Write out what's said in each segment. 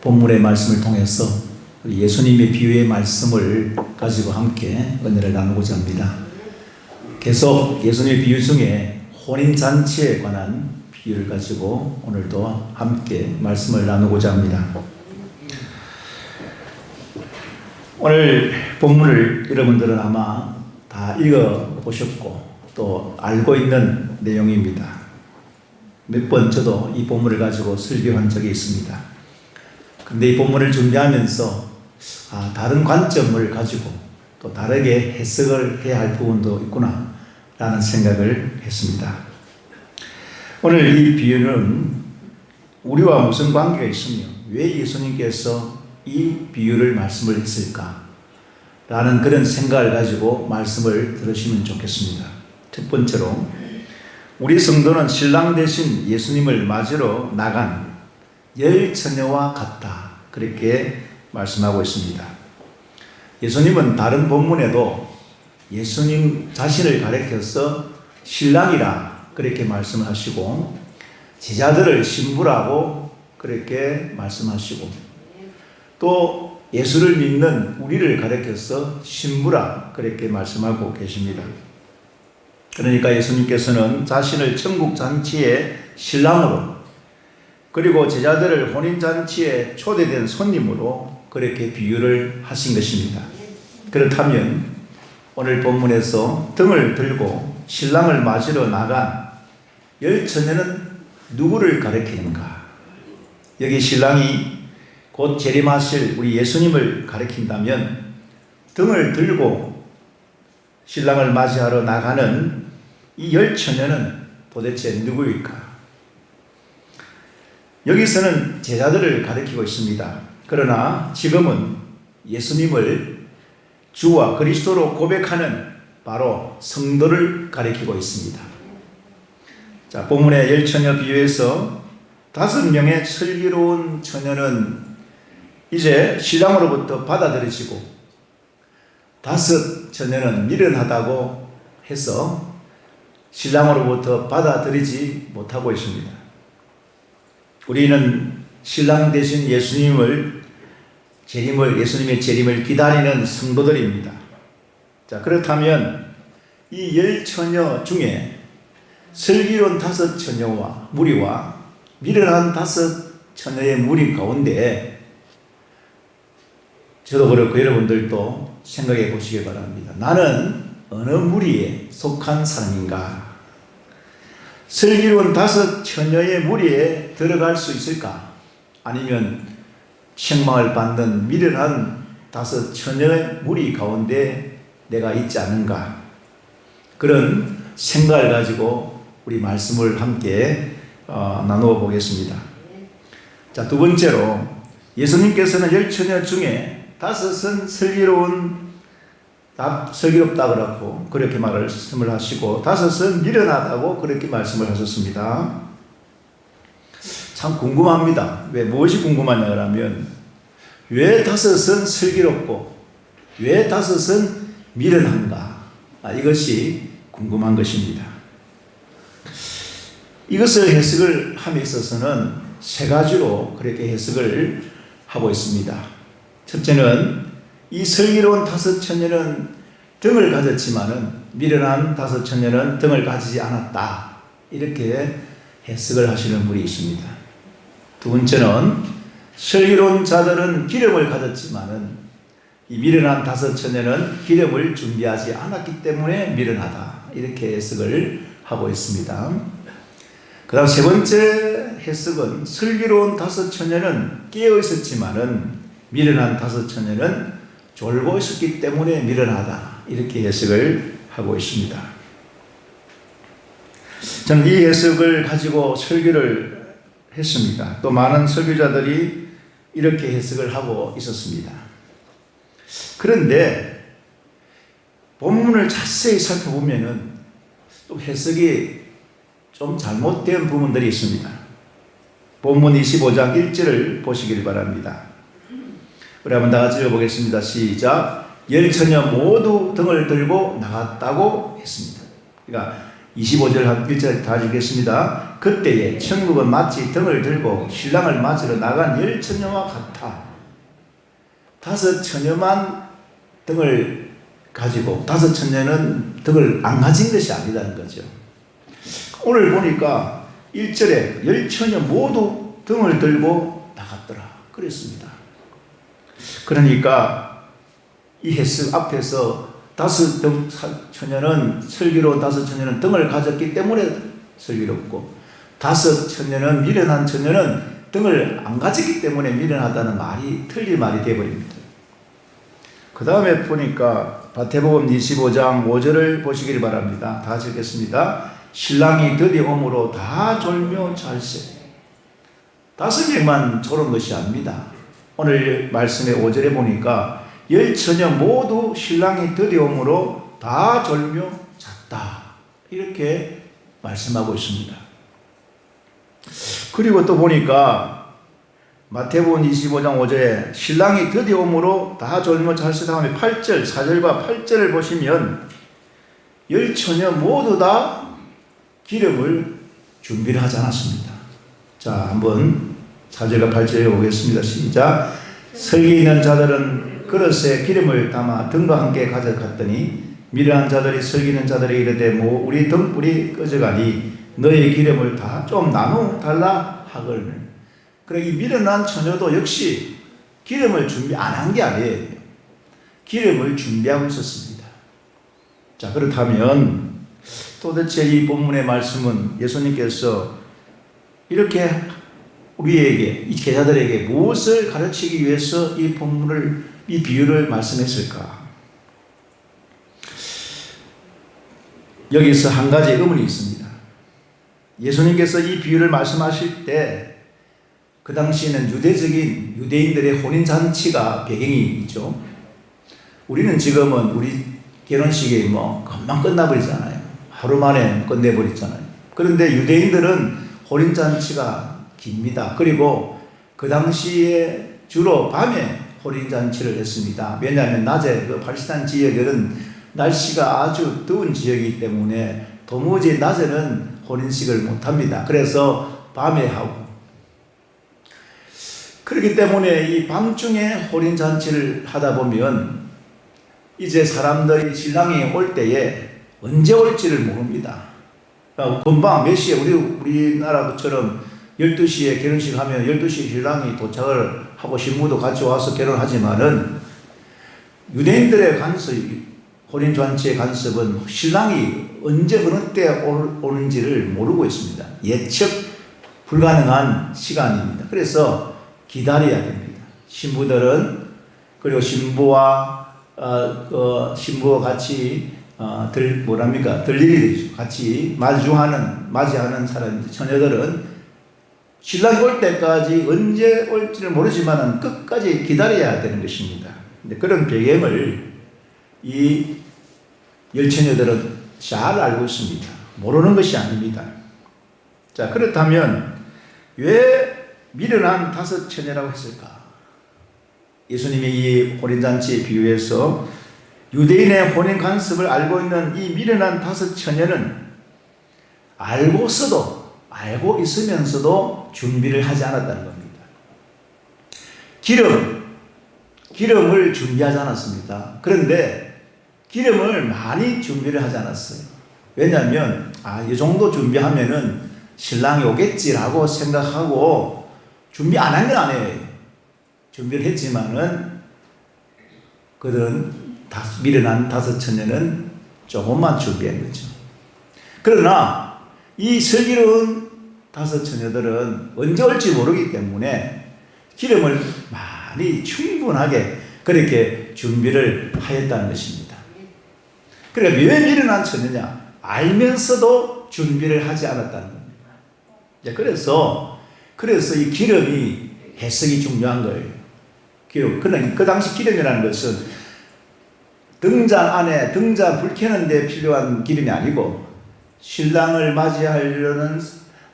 본문의 말씀을 통해서 예수님의 비유의 말씀을 가지고 함께 은혜를 나누고자 합니다. 계속 예수님의 비유 중에 혼인잔치에 관한 비유를 가지고 오늘도 함께 말씀을 나누고자 합니다. 오늘 본문을 여러분들은 아마 다 읽어보셨고 또 알고 있는 내용입니다. 몇 번 저도 이 본문을 가지고 설교한 적이 있습니다. 근데 이 본문을 준비하면서 다른 관점을 가지고 또 다르게 해석을 해야 할 부분도 있구나 라는 생각을 했습니다. 오늘 이 비유는 우리와 무슨 관계가 있으며 왜 예수님께서 이 비유를 말씀을 했을까 라는 그런 생각을 가지고 말씀을 들으시면 좋겠습니다. 첫 번째로 우리 성도는 신랑 대신 예수님을 맞으러 나간 열 처녀와 같다, 그렇게 말씀하고 있습니다. 예수님은 다른 본문에도 예수님 자신을 가리켜서 신랑이라 그렇게 말씀을 하시고 제자들을 신부라고 그렇게 말씀하시고 또 예수를 믿는 우리를 가리켜서 신부라 그렇게 말씀하고 계십니다. 그러니까 예수님께서는 자신을 천국 잔치의 신랑으로 그리고 제자들을 혼인잔치에 초대된 손님으로 그렇게 비유를 하신 것입니다. 그렇다면 오늘 본문에서 등을 들고 신랑을 맞으러 나간 열 처녀는 누구를 가리키는가? 여기 신랑이 곧 재림하실 우리 예수님을 가리킨다면 등을 들고 신랑을 맞이하러 나가는 이 열 처녀는 도대체 누구일까? 여기서는 제자들을 가리키고 있습니다. 그러나 지금은 예수님을 주와 그리스도로 고백하는 바로 성도를 가리키고 있습니다. 자, 본문의 열 처녀 비유에서 5명의 슬기로운 처녀는 이제 신랑으로부터 받아들여지고 5 처녀는 미련하다고 해서 신랑으로부터 받아들이지 못하고 있습니다. 우리는 신랑 대신 예수님의 재림을 기다리는 성도들입니다. 자, 그렇다면 이 열 처녀 중에 슬기로운 5 처녀와 무리와 미련한 5 처녀의 무리 가운데 저도 그렇고 여러분들도 생각해 보시기 바랍니다. 나는 어느 무리에 속한 사람인가? 슬기로운 5 처녀의 무리에 들어갈 수 있을까? 아니면 책망을 받는 미련한 5 처녀의 무리 가운데 내가 있지 않은가? 그런 생각을 가지고 우리 말씀을 함께 나누어 보겠습니다. 자, 두 번째로 예수님께서는 열 처녀 중에 5은 슬기롭다 그렇고 그렇게 말씀을 하시고 5은 미련하다고 그렇게 말씀을 하셨습니다. 참 궁금합니다. 왜 무엇이 궁금하냐 그러면 왜 5은 슬기롭고 왜 5은 미련한가? 이것이 궁금한 것입니다. 이것을 해석을 함에 있어서는 3가지로 그렇게 해석을 하고 있습니다. 첫째는 이 슬기로운 5 처녀는 등을 가졌지만은 미련한 5 처녀는 등을 가지지 않았다, 이렇게 해석을 하시는 분이 있습니다. 두 번째는 슬기로운 자들은 기름을 가졌지만은 이 미련한 5 처녀는 기름을 준비하지 않았기 때문에 미련하다, 이렇게 해석을 하고 있습니다. 그 다음 3번째 해석은 슬기로운 5 처녀는 깨어 있었지만은 미련한 5 처녀는 졸고 있었기 때문에 미련하다, 이렇게 해석을 하고 있습니다. 저는 이 해석을 가지고 설교를 했습니다. 또 많은 설교자들이 이렇게 해석을 하고 있었습니다. 그런데 본문을 자세히 살펴보면은 또 해석이 좀 잘못된 부분들이 있습니다. 본문 25장 1절을 보시길 바랍니다. 우리 한번 다 같이 읽어보겠습니다. 시작. 열 처녀 모두 등을 들고 나갔다고 했습니다. 그러니까 25절 1절 다 읽겠습니다. 그때에 천국은 마치 등을 들고 신랑을 맞으러 나간 10처녀와 같아. 5처녀만 등을 가지고 5처녀는 등을 안 가진 것이 아니라는 거죠. 오늘 보니까 1절에 10처녀 모두 등을 들고 나갔더라 그랬습니다. 그러니까 이 해석 앞에서 5처녀는 슬기로운 5처녀는 등을 가졌기 때문에 슬기롭고 5처녀는 미련한 처녀는 등을 안 가졌기 때문에 미련하다는 말이 틀린 말이 되어버립니다. 그 다음에 보니까 마태복음 25장 5절을 보시길 바랍니다. 다 읽겠습니다. 신랑이 드디어 오므로 다 졸며 잘세. 5명만 졸은 것이 아닙니다. 오늘 말씀의 5절에 보니까 10처녀 모두 신랑이 드디어 오므로 다 졸며 잤다. 이렇게 말씀하고 있습니다. 그리고 또 보니까 마태복음 25장 5절에 신랑이 드디어 오므로 다 졸며 잘세 다음에 8절, 4절과 8절을 보시면 10처녀 모두 다 기름을 준비를 하지 않았습니다. 자, 한번 4절과 8절에 보겠습니다. 시작. 설기 있는 자들은 그릇에 기름을 담아 등과 함께 가져갔더니 미련한 자들이 설기 있는 자들에게 이르되 뭐 우리 등불이 꺼져가니 너의 기름을 다 좀 나누어 달라 하거늘. 그래, 이 미련한 처녀도 역시 기름을 준비 안 한 게 아니에요. 기름을 준비하고 있었습니다. 자, 그렇다면 도대체 이 본문의 말씀은 예수님께서 이렇게 우리에게, 이 제자들에게 무엇을 가르치기 위해서 이 본문을, 이 비유를 말씀했을까? 여기서 한 가지 의문이 있습니다. 예수님께서 이 비유를 말씀하실 때 그 당시에는 유대적인 유대인들의 혼인잔치가 배경이 있죠. 우리는 지금은 우리 결혼식이 뭐 금방 끝나버리잖아요. 하루 만에 끝내버리잖아요. 그런데 유대인들은 혼인잔치가 깁니다. 그리고 그 당시에 주로 밤에 혼인잔치를 했습니다. 왜냐하면 낮에 그 팔레스타인 지역에는 날씨가 아주 더운 지역이기 때문에 도무지 낮에는 혼인식을 못합니다. 그래서 밤에 하고, 그렇기 때문에 이 밤중에 혼인잔치를 하다 보면 이제 사람들이 신랑이 올 때에 언제 올지를 모릅니다. 금방 몇 시에 우리나라처럼 12시에 결혼식 하면 12시에 신랑이 도착을 하고 신부도 같이 와서 결혼하지만은 유대인들의 간섭, 혼인잔치의 간섭은 신랑이 언제 어느 때 오는지를 모르고 있습니다. 예측 불가능한 시간입니다. 그래서 기다려야 됩니다. 신부들은, 그리고 신부와 같이 들일이 같이 맞이하는 사람, 처녀들은 신랑이 올 때까지 언제 올지를 모르지만 끝까지 기다려야 되는 것입니다. 근데 그런 배경을 이 10처녀들은 잘 알고 있습니다. 모르는 것이 아닙니다. 자, 그렇다면 왜 미련한 5처녀라고 했을까? 예수님이 이 혼인잔치에 비유해서 유대인의 혼인 간섭을 알고 있는 이 미련한 5처녀는 알고 있으면서도 준비를 하지 않았다는 겁니다. 기름을 준비하지 않았습니다. 그런데 기름을 많이 준비를 하지 않았어요. 왜냐하면 이 정도 준비하면은 신랑이 오겠지라고 생각하고 준비 안 한 건 아니에요. 준비를 했지만은 그들은 미련한 5처녀는 조금만 준비한 거죠. 그러나 이 슬기로운 5처녀들은 언제 올지 모르기 때문에 기름을 많이 충분하게 그렇게 준비를 하였다는 것입니다. 그러니까 왜 미련한 처녀냐? 알면서도 준비를 하지 않았다는 겁니다. 그래서 이 기름이 해석이 중요한 거예요. 기름. 그러나 그 당시 기름이라는 것은 등잔 불 켜는 데 필요한 기름이 아니고 신랑을 맞이하려는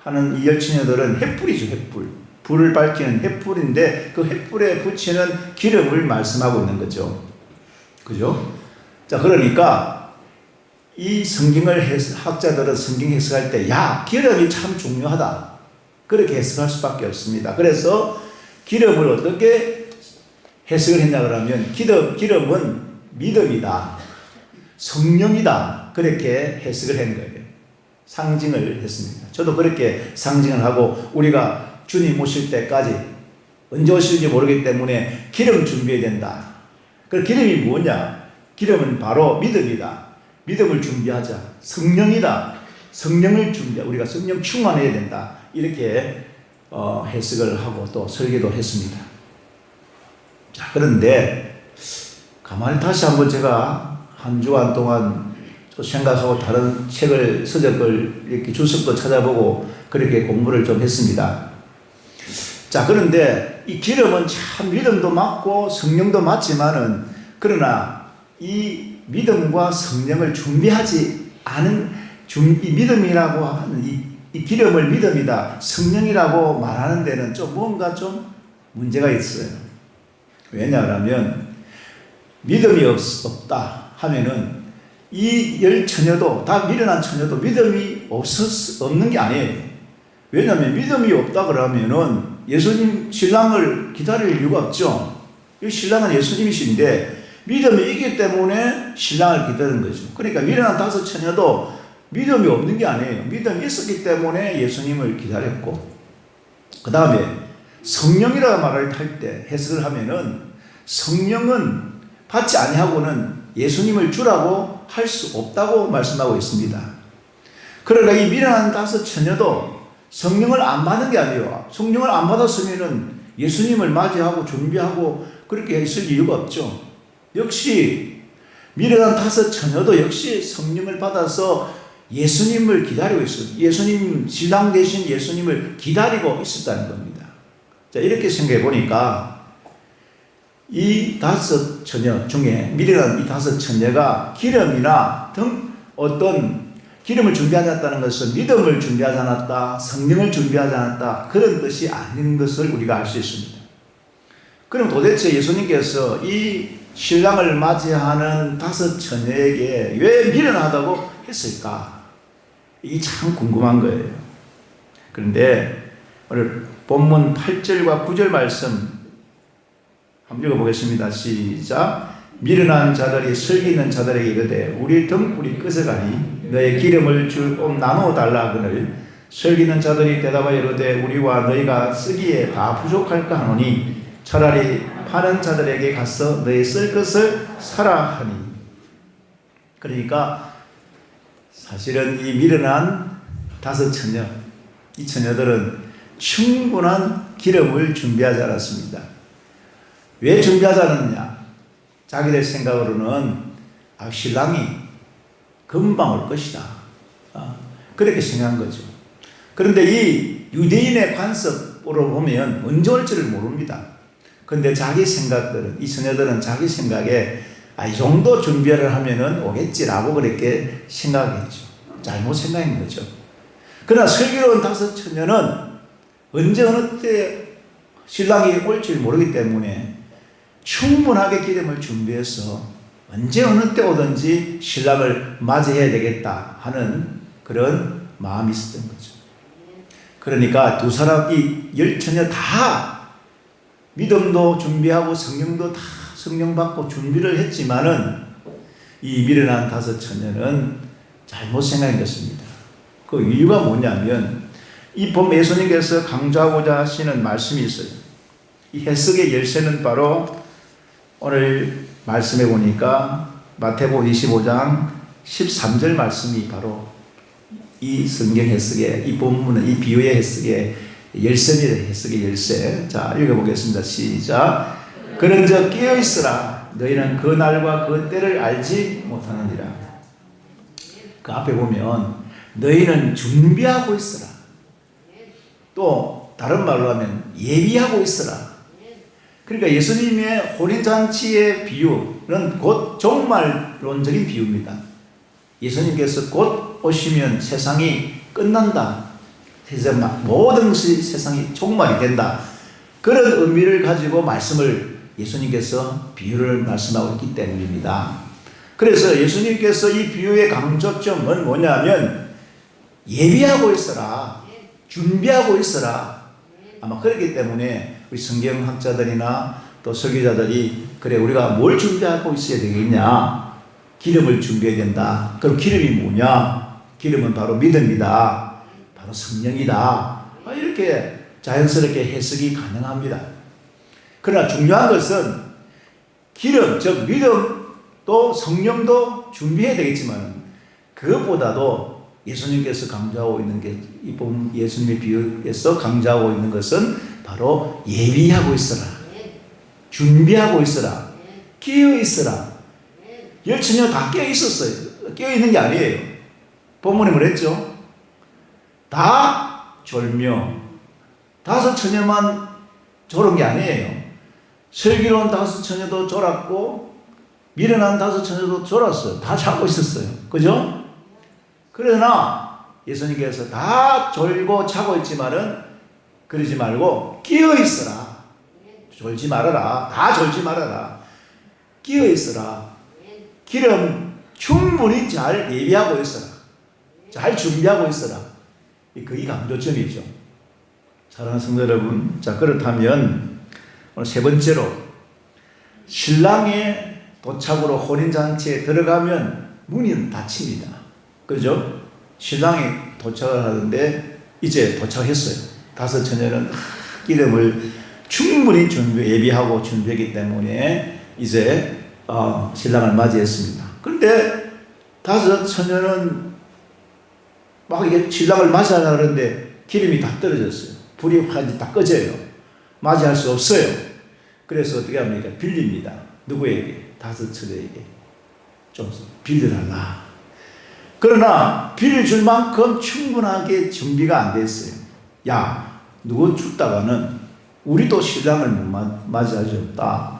하는 이 10처녀들은 횃불이죠, 횃불. 불을 밝히는 횃불인데 그 횃불에 붙이는 기름을 말씀하고 있는 거죠. 그죠? 자, 그러니까 이 학자들은 성경 해석할 때, 야, 기름이 참 중요하다. 그렇게 해석할 수밖에 없습니다. 그래서 기름을 어떻게 해석을 했냐 그러면, 기름은 믿음이다. 성령이다. 그렇게 해석을 한 거예요. 상징을 했습니다. 저도 그렇게 상징을 하고, 우리가 주님 오실 때까지 언제 오실지 모르기 때문에 기름 준비해야 된다. 그 기름이 뭐냐? 기름은 바로 믿음이다. 믿음을 준비하자. 성령이다. 성령을 준비하자. 우리가 성령 충만해야 된다. 이렇게 해석을 하고 또 설계도 했습니다. 자, 그런데 가만히 다시 한번 제가 한 주간 동안 생각하고 다른 책을, 서적을 이렇게 주석도 찾아보고 그렇게 공부를 좀 했습니다. 자, 그런데 이 기름은 참 믿음도 맞고 성령도 맞지만은, 그러나 이 믿음과 성령을 준비하지 않은, 이 믿음이라고 하는 이 기름을 믿음이다, 성령이라고 말하는 데는 좀 뭔가 좀 문제가 있어요. 왜냐하면 믿음이 없다 하면은 이 열 처녀도, 다 미련한 처녀도 믿음이 없는 게 아니에요. 왜냐하면 믿음이 없다 그러면은 예수님 신랑을 기다릴 이유가 없죠. 이 신랑은 예수님이신데 믿음이 있기 때문에 신랑을 기다리는 거죠. 그러니까 미련한 다섯 처녀도 믿음이 없는 게 아니에요. 믿음이 있었기 때문에 예수님을 기다렸고, 그 다음에 성령이라고 말을 할 때 해석을 하면은, 성령은 받지 아니하고는 예수님을 주라고 할 수 없다고 말씀하고 있습니다. 그러니까 이 미련한 다섯 처녀도 성령을 안 받는 게 아니에요. 성령을 안 받았으면은 예수님을 맞이하고 준비하고 그렇게 했을 이유가 없죠. 역시 미련한 다섯 처녀도 역시 성령을 받아서 예수님을 기다리고 있어요. 예수님, 신랑 되신 예수님을 기다리고 있었다는 겁니다. 자, 이렇게 생각해 보니까 이 다섯 처녀 중에 미련한 이 다섯 처녀가 기름이나 등 어떤 기름을 준비하지 않았다는 것은 믿음을 준비하지 않았다, 성령을 준비하지 않았다, 그런 뜻이 아닌 것을 우리가 알 수 있습니다. 그럼 도대체 예수님께서 이 신랑을 맞이하는 다섯 처녀에게 왜 미련하다고 했을까? 이게 참 궁금한 거예요. 그런데 오늘 본문 8절과 9절 말씀 한번 읽어보겠습니다. 시작. 미련한 자들이 슬기 있는 자들에게 이르되 우리 등불이 꺼져가니 너의 기름을 좀 나누어 달라 하거늘, 슬기 있는 자들이 대답하여 이르되 우리와 너희가 쓰기에 다 부족할까 하노니 차라리 파는 자들에게 가서 너희 쓸 것을 사라 하니. 그러니까 사실은 이 미련한 다섯 처녀, 이 처녀들은 충분한 기름을 준비하지 않았습니다. 왜 준비하지 않았느냐? 자기들 생각으로는 신랑이 금방 올 것이다, 그렇게 생각한 거죠. 그런데 이 유대인의 관습으로 보면 언제 올지를 모릅니다. 그런데 자기 생각들은, 이 처녀들은 자기 생각에 이 정도 준비를 하면은 오겠지라고 그렇게 생각했죠. 잘못 생각한 거죠. 그러나 슬기로운 다섯 처녀는 언제 어느 때 신랑이 올지 모르기 때문에 충분하게 기름을 준비해서 언제 어느 때 오든지 신랑을 맞이해야 되겠다 하는 그런 마음이 있었던 거죠. 그러니까 두 사람이 열 처녀 다 믿음도 준비하고 성령도 다 성령 받고 준비를 했지만은 이 미련한 다섯 처녀는 잘못 생각한 것입니다. 그 이유가 뭐냐면 이 본 예수님께서 강조하고자 하시는 말씀이 있어요. 이 해석의 열쇠는 바로 오늘 말씀해 보니까 마태복음 25장 13절 말씀이 바로 이 성경 해석의, 이 본문의, 이 비유의 해석의 열쇠입니다. 해석의 열쇠. 자, 읽어보겠습니다. 시작. 그런즉 깨어있으라. 너희는 그 날과 그 때를 알지 못하느니라. 그 앞에 보면 너희는 준비하고 있으라. 또 다른 말로 하면 예비하고 있으라. 그러니까 예수님의 혼인잔치의 비유는 곧 종말론적인 비유입니다. 예수님께서 곧 오시면 세상이 끝난다. 모든 세상이 종말이 된다. 그런 의미를 가지고 말씀을 예수님께서 비유를 말씀하고 있기 때문입니다. 그래서 예수님께서 이 비유의 강조점은 뭐냐면 예비하고 있어라, 준비하고 있어라. 아마 그렇기 때문에 우리 성경학자들이나 또 설교자들이 그래 우리가 뭘 준비하고 있어야 되겠냐, 기름을 준비해야 된다. 그럼 기름이 뭐냐? 기름은 바로 믿음이다, 바로 성령이다. 이렇게 자연스럽게 해석이 가능합니다. 그러나 중요한 것은 기름, 즉 믿음도 성령도 준비해야 되겠지만 그것보다도 예수님께서 강조하고 있는 게, 이 예수님의 비유에서 강조하고 있는 것은 바로 예비하고 있어라, 준비하고 있어라, 깨어 있어라. 열처녀 다 깨어 있었어요. 깨어 있는 게 아니에요. 본문에 뭐랬죠? 다 졸며, 5처녀만 졸은 게 아니에요. 슬기로운 5처녀도 졸았고 미련한 5처녀도 졸았어요. 다 자고 있었어요. 그죠? 그러나 예수님께서 다 졸고 자고 있지만은 그러지 말고 깨어 있어라. 졸지 말아라. 다 졸지 말아라. 깨어 있어라. 기름 충분히 잘 예비하고 있어라. 잘 준비하고 있어라. 그게 강조점이죠. 사랑하는 성도 여러분, 자 그렇다면 오늘 세 번째로, 신랑의 도착으로 혼인잔치에 들어가면 문이 닫힙니다. 그죠? 신랑이 도착을 하는데 이제 도착했어요. 5처녀는 기름을 충분히 예비하고 준비했기 때문에 이제 신랑을 맞이했습니다. 그런데 5처녀는 막 이게 신랑을 맞이하려고 하는데 기름이 다 떨어졌어요. 불이 완전히 다 꺼져요. 맞이할 수 없어요. 그래서 어떻게 합니까? 빌립니다. 누구에게? 5처녀에게 좀 빌려달라. 그러나 빌려줄 만큼 충분하게 준비가 안 됐어요. 야, 누구 죽다가는 우리도 신랑을 못 맞이할 수 없다.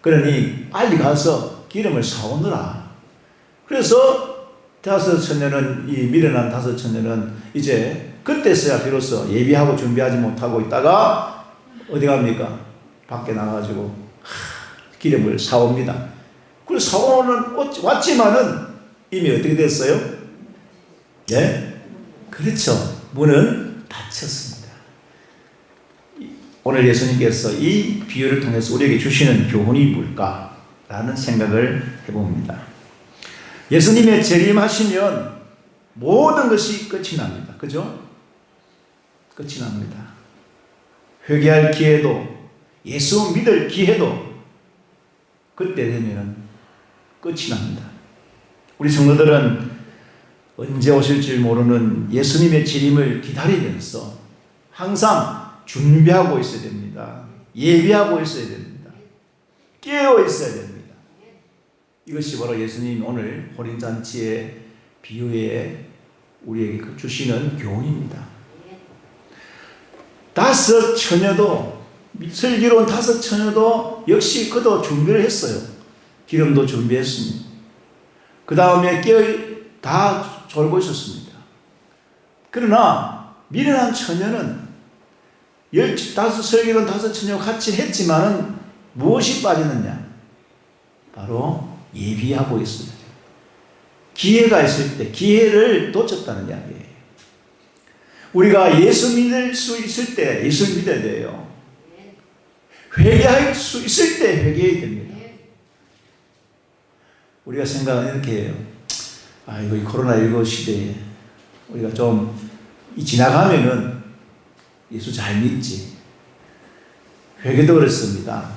그러니 빨리 가서 기름을 사오느라. 그래서 5처녀는, 이 미련한 5처녀는 이제 그때서야 비로소 예비하고 준비하지 못하고 있다가 어디 갑니까? 밖에 나가가지고 기름을 사옵니다. 그래서 사오는 왔지만은 이미 어떻게 됐어요? 네? 그렇죠. 문은 닫혔습니다. 오늘 예수님께서 이 비유를 통해서 우리에게 주시는 교훈이 뭘까라는 생각을 해봅니다. 예수님의 재림하시면 모든 것이 끝이 납니다. 그죠? 끝이 납니다. 회개할 기회도, 예수 믿을 기회도 그때 되면 끝이 납니다. 우리 성도들은 언제 오실지 모르는 예수님의 재림을 기다리면서 항상 준비하고 있어야 됩니다. 예비하고 있어야 됩니다. 깨어 있어야 됩니다. 이것이 바로 예수님 오늘 혼인잔치의 비유에 우리에게 주시는 교훈입니다. 5처녀도, 슬기로운 5처녀도 역시 그도 준비를 했어요. 기름도 준비했습니다. 그 다음에 다 졸고 있었습니다. 그러나 미련한 처녀는 15슬기로운 5처녀와 같이 했지만은 무엇이 빠지느냐? 바로 예비하고 있습니다. 기회가 있을 때 기회를 놓쳤다는 이야기예요. 우리가 예수 믿을 수 있을 때 예수 믿어야 돼요. 회개할 수 있을 때 회개해야 됩니다. 우리가 생각은 이렇게 해요. 이거 이 코로나19 시대에 우리가 좀 지나가면은 예수 잘 믿지. 회개도 그렇습니다.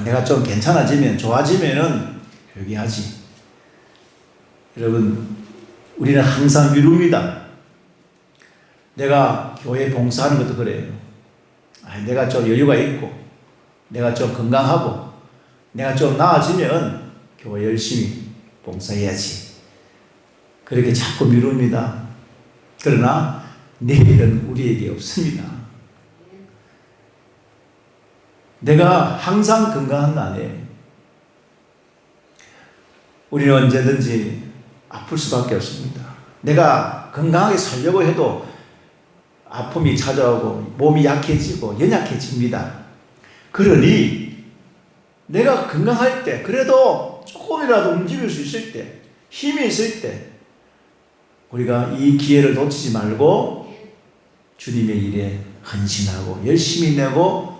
내가 좀 괜찮아지면, 좋아지면은 회개하지. 여러분, 우리는 항상 미룹니다. 내가 교회 봉사하는 것도 그래요. 내가 좀 여유가 있고, 내가 좀 건강하고, 내가 좀 나아지면 교회 열심히 봉사해야지. 그렇게 자꾸 미룹니다. 그러나 내일은 우리에게 없습니다. 내가 항상 건강한 날에 우리는 언제든지 아플 수밖에 없습니다. 내가 건강하게 살려고 해도 아픔이 찾아오고 몸이 약해지고 연약해집니다. 그러니 내가 건강할 때 그래도 조금이라도 움직일 수 있을 때, 힘이 있을 때 우리가 이 기회를 놓치지 말고 주님의 일에 헌신하고 열심히 내고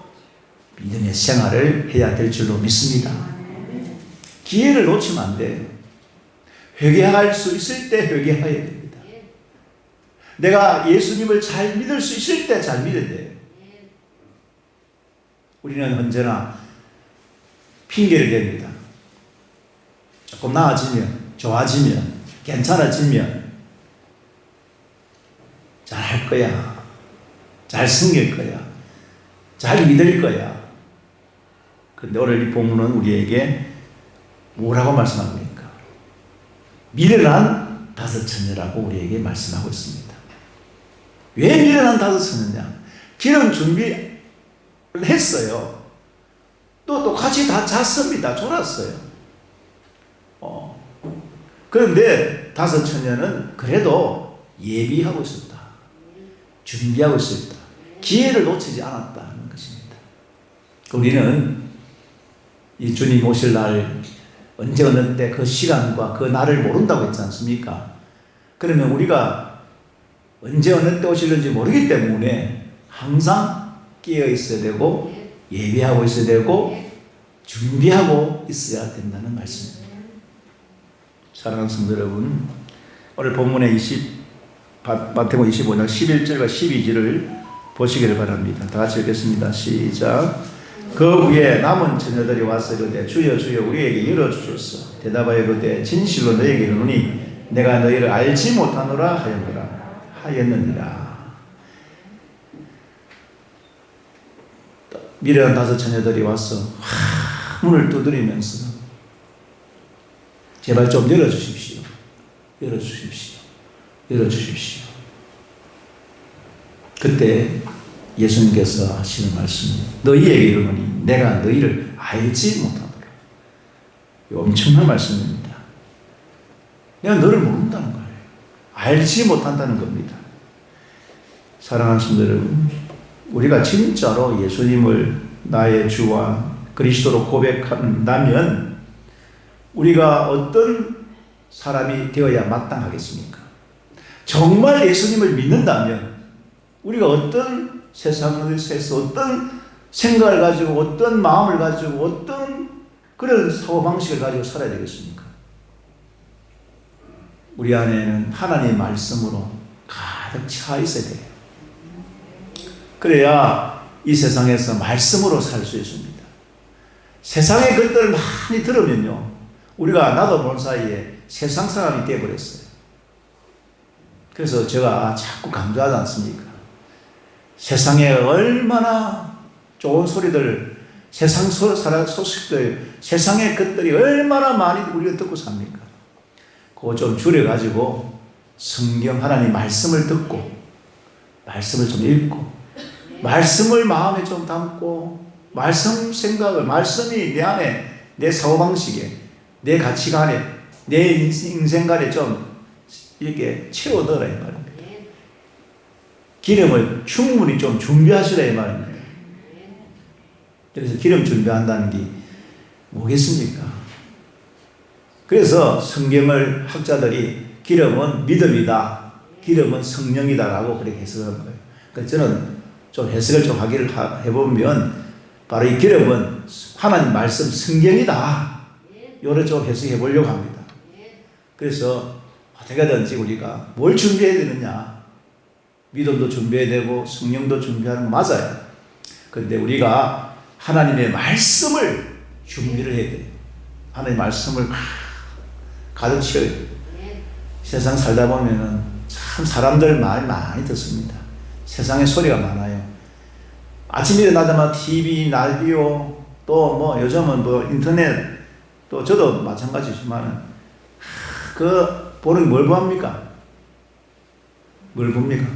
믿음의 생활을 해야 될 줄로 믿습니다. 기회를 놓치면 안 돼요. 회개할 수 있을 때 회개해야 됩니다. 내가 예수님을 잘 믿을 수 있을 때 잘 믿어야 돼요. 우리는 언제나 핑계를 댑니다. 조금 나아지면, 좋아지면, 괜찮아지면 잘 할 거야, 잘 섬길 거야, 잘 믿을 거야. 그런데 오늘 이 본문은 우리에게 뭐라고 말씀합니까? 미련한 다섯 처녀라고 우리에게 말씀하고 있습니다. 왜 미련한 다섯 처녀냐? 기름 준비를 했어요. 또 같이 다 잤습니다. 졸았어요. 그런데 다섯 처녀는 그래도 예비하고 있었다. 준비하고 있었다. 기회를 놓치지 않았다는 것입니다. 우리는 이 주님 오실 날 언제 어느 때 그 시간과 그 날을 모른다고 했지 않습니까? 그러면 우리가 언제 어느 때 오실는지 모르기 때문에 항상 깨어 있어야 되고 예비하고 있어야 되고 준비하고 있어야 된다는 말씀입니다. 사랑하는 성도 여러분, 오늘 본문의 마태복음 25장 11절과 12절을 보시기를 바랍니다. 다 같이 읽겠습니다. 시작. 그 후에 남은 처녀들이 와서 이르되 주여 주여 우리에게 열어주소서. 대답하여 이르되 진실로 너희에게 이르노니 내가 너희를 알지 못하노라 하였느니라. 미련한 다섯 처녀들이 와서 문을 두드리면서 제발 좀 열어주십시오. 열어주십시오. 열어주십시오. 그때 예수님께서 하시는 말씀은 너희에게 이르노니 내가 너희를 알지 못하노라. 엄청난 말씀입니다. 내가 너를 모른다는 거예요. 알지 못한다는 겁니다. 사랑하는 성도 여러분, 우리가 진짜로 예수님을 나의 주와 그리스도로 고백한다면 우리가 어떤 사람이 되어야 마땅하겠습니까? 정말 예수님을 믿는다면 우리가 어떤 세상에서 어떤 생각을 가지고 어떤 마음을 가지고 어떤 그런 사고방식을 가지고 살아야 되겠습니까? 우리 안에는 하나님의 말씀으로 가득 차 있어야 돼요. 그래야 이 세상에서 말씀으로 살 수 있습니다. 세상의 것들을 많이 들으면요, 우리가 나도 모르는 사이에 세상 사람이 되어버렸어요. 그래서 제가 자꾸 강조하지 않습니까? 세상에 얼마나 좋은 소리들, 세상 소식들, 세상의 것들이 얼마나 많이 우리가 듣고 삽니까? 그거 좀 줄여가지고 성경 하나님 말씀을 듣고 말씀을 좀 읽고 말씀을 마음에 좀 담고 말씀 생각을, 말씀이 내 안에, 내 사고방식에, 내 가치관에, 내 인생관에 좀 이렇게 채워 넣으라 이 말입니다. 기름을 충분히 좀 준비하시라 이 말입니다. 그래서 기름 준비한다는 게 뭐겠습니까? 그래서 성경을 학자들이 기름은 믿음이다, 기름은 성령이다라고 그렇게 해석하는 거예요. 그래서 저는 좀 해석을 좀 하기를 해보면 바로 이 기름은 하나님 말씀 성경이다. 요를 좀 해석해 보려고 합니다. 그래서 어떻게든지 우리가 뭘 준비해야 되느냐? 믿음도 준비해야 되고 성령도 준비하는 거 맞아요. 그런데 우리가 하나님의 말씀을 준비를 해야 돼요. 하나님의 말씀을 가득 채워야 돼요. 세상 살다 보면은 참 사람들 말 많이 듣습니다. 세상에 소리가 많아요. 아침에 일어나자마자 TV, 라디오, 또 뭐 요즘은 뭐 인터넷, 또 저도 마찬가지지만은 그 보는 뭘 봅니까? 뭘 봅니까?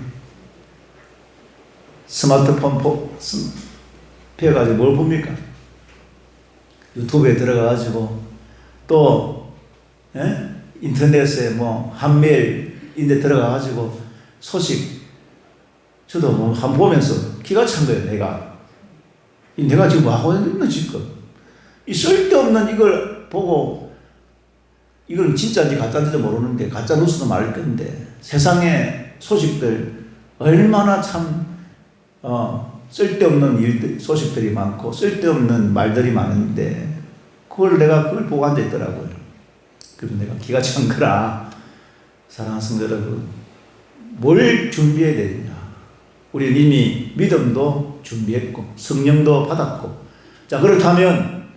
스마트폰 펴가지고 뭘 봅니까? 유튜브에 들어가가지고 또 인터넷에 뭐 한메일인데 들어가가지고 소식 저도 뭐 한 보면서 기가 찬 거예요. 내가 지금 뭐 하고 있나 지금 이 쓸데없는 이걸 보고 이건 진짜인지 가짜인지도 모르는데 가짜 뉴스도 많을 건데 세상의 소식들 얼마나 참 쓸데없는 일들 소식들이 많고 쓸데없는 말들이 많은데 그걸 보고 앉아 있더라고요. 그래서 내가 기가 찬 거라. 사랑하는 성도 여러분, 뭘 준비해야 되느냐? 우리 이미 믿음도 준비했고 성령도 받았고, 자 그렇다면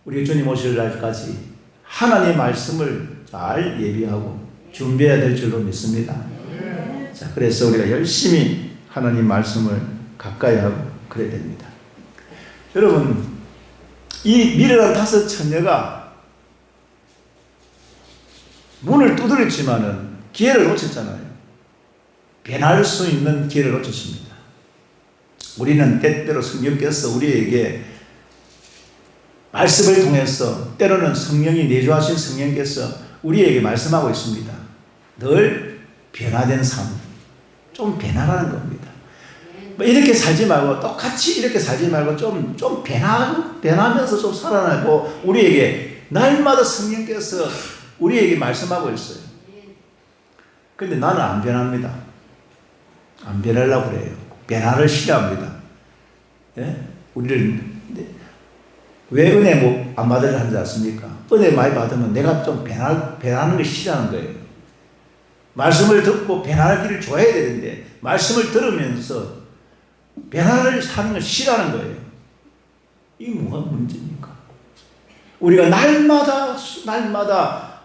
우리 주님 오실 날까지 하나님의 말씀을 잘 예비하고 준비해야 될 줄로 믿습니다. 자 그래서 우리가 열심히 하나님 말씀을 가까이 하고 그래야 됩니다. 여러분, 이 미련한 5 처녀가 문을 두드렸지만은 기회를 놓쳤잖아요. 변할 수 있는 기회를 놓쳤습니다. 우리는 때때로 성령께서 우리에게 말씀을 통해서, 때로는 성령이 내주하신 성령께서 우리에게 말씀하고 있습니다. 늘 변화된 삶, 좀 변화라는 겁니다. 이렇게 살지 말고, 똑같이 이렇게 살지 말고 좀 변하면서 좀 살아나고, 우리에게 날마다 성령께서 우리에게 말씀하고 있어요. 근데 나는 안 변합니다. 안 변하려고 그래요. 변화를 싫어합니다. 예? 우리를 왜 은혜 안 받으려 하지 않습니까? 은혜 많이 받으면 내가 좀 변하는 걸 싫어하는 거예요. 말씀을 듣고 변하기를 좋아해야 되는데 말씀을 들으면서 변화를 하는 걸 싫어하는 거예요. 이게 뭐가 문제입니까? 우리가 날마다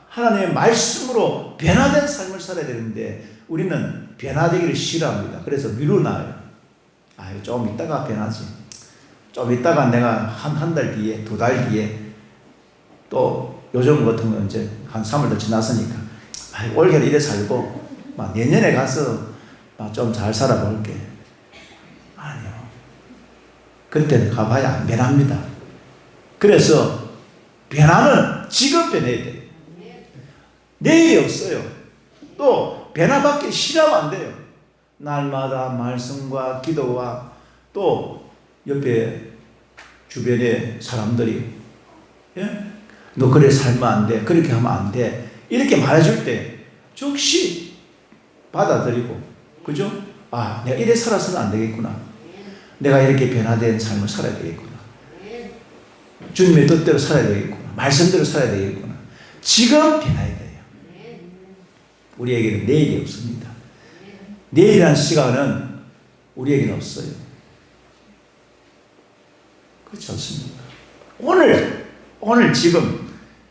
하나님의 말씀으로 변화된 삶을 살아야 되는데 우리는 변화되기를 싫어합니다. 그래서 미루나요. 좀 이따가 변하지. 좀 이따가 내가 한 달 뒤에, 2달 뒤에, 또 요즘 같은 건 이제 한 3월 더 지났으니까, 올해는 이래 살고, 내년에 가서 좀 잘 살아볼게. 아니요. 그때는 가봐야 안 변합니다. 그래서 변화는 지금 변해야 돼요. 내일이 없어요. 또 변화받기 싫어하면 안 돼요. 날마다 말씀과 기도와 또 옆에 주변의 사람들이 너 그래 살면 안 돼, 그렇게 하면 안 돼, 이렇게 말해줄 때 즉시 받아들이고, 그죠? 내가 이래 살아서는 안 되겠구나. 내가 이렇게 변화된 삶을 살아야 되겠구나. 주님의 뜻대로 살아야 되겠구나. 말씀대로 살아야 되겠구나. 지금 변화해야 돼요. 우리에게는 내일이 없습니다. 내일이라는 시간은 우리에게는 없어요. 그렇지 않습니까? 오늘 지금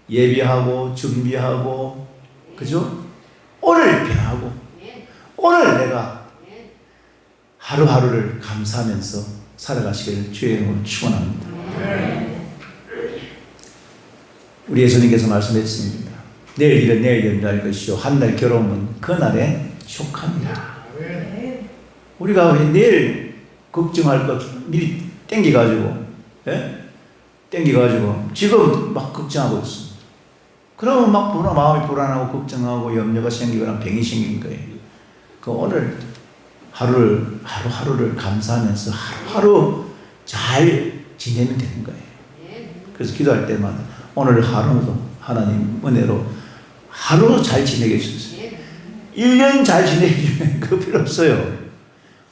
예비하고 준비하고, 그죠? 오늘 변하고, 오늘 내가 하루하루를 감사하면서 살아가시기를 주의 이름으로 축원합니다. 우리 예수님께서 말씀했습니다. 내일 일은 내일 연주할 것이요 한날 괴로움은 그날에 족합니다. 우리가 왜 내일 걱정할 것 미리 땡겨가지고 지금 막 걱정하고 있습니다. 그러면 막 마음이 불안하고 걱정하고 염려가 생기거나 병이 생긴 거예요. 오늘 하루하루를 감사하면서 하루하루 잘 지내면 되는 거예요. 그래서 기도할 때마다 오늘 하루도 하나님 은혜로 하루 잘 지내게 해주세요. 1년 잘 지내게 해주면 그거 필요 없어요.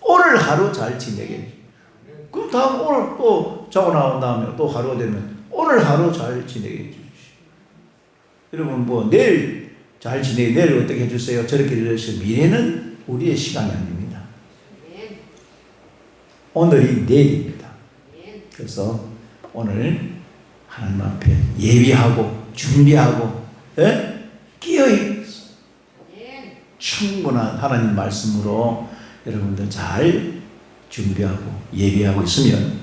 오늘 하루 잘 지내게 해주세요. 그럼 다음 오늘 또 자고 나온 다음에 또 하루가 되면 오늘 하루 잘 지내게 해주십시오. 여러분 내일 잘 지내게, 내일 어떻게 해주세요? 저렇게 해주세요. 미래는 우리의 시간이 아닙니다. 오늘이 내일입니다. 그래서 오늘 하나님 앞에 예비하고 준비하고 끼어있어 충분한 하나님 말씀으로 여러분들 잘 준비하고 예비하고 있으면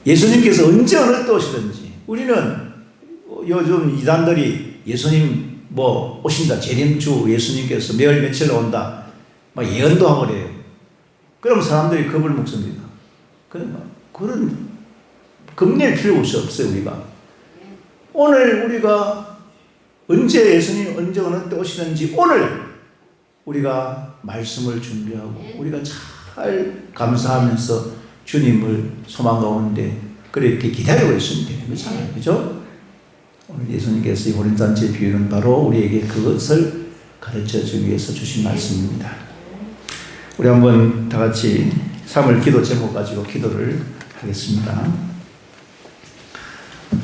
예수님께서 언제 어느 때 오시든지, 우리는 요즘 이단들이 예수님 오신다, 재림주 예수님께서 매월 며칠 온다 막 예언도 하고 그래요. 그럼 사람들이 겁을 먹습니다. 그런 겁낼 필요 없어요. 우리가 오늘 우리가 언제 예수님 언제 어느 때 오시는지 오늘 우리가 말씀을 준비하고 우리가 잘 감사하면서 주님을 소망 가운데 그렇게 기다리고 있으면 되는 거잖아요. 그죠? 오늘 예수님께서 이 호련잔치의 비유는 바로 우리에게 그것을 가르쳐 주기 위해서 주신 말씀입니다. 우리 한번 다 같이 3월 기도 제목 가지고 기도를 하겠습니다.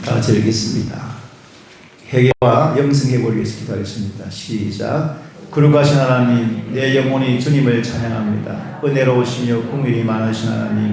다 같이 읽겠습니다. 회개와 영생회복을 위해서 기도하겠습니다. 시작. 거룩하신 하나님, 내 영혼이 주님을 찬양합니다. 은혜로우시며 긍휼이 많으신 하나님,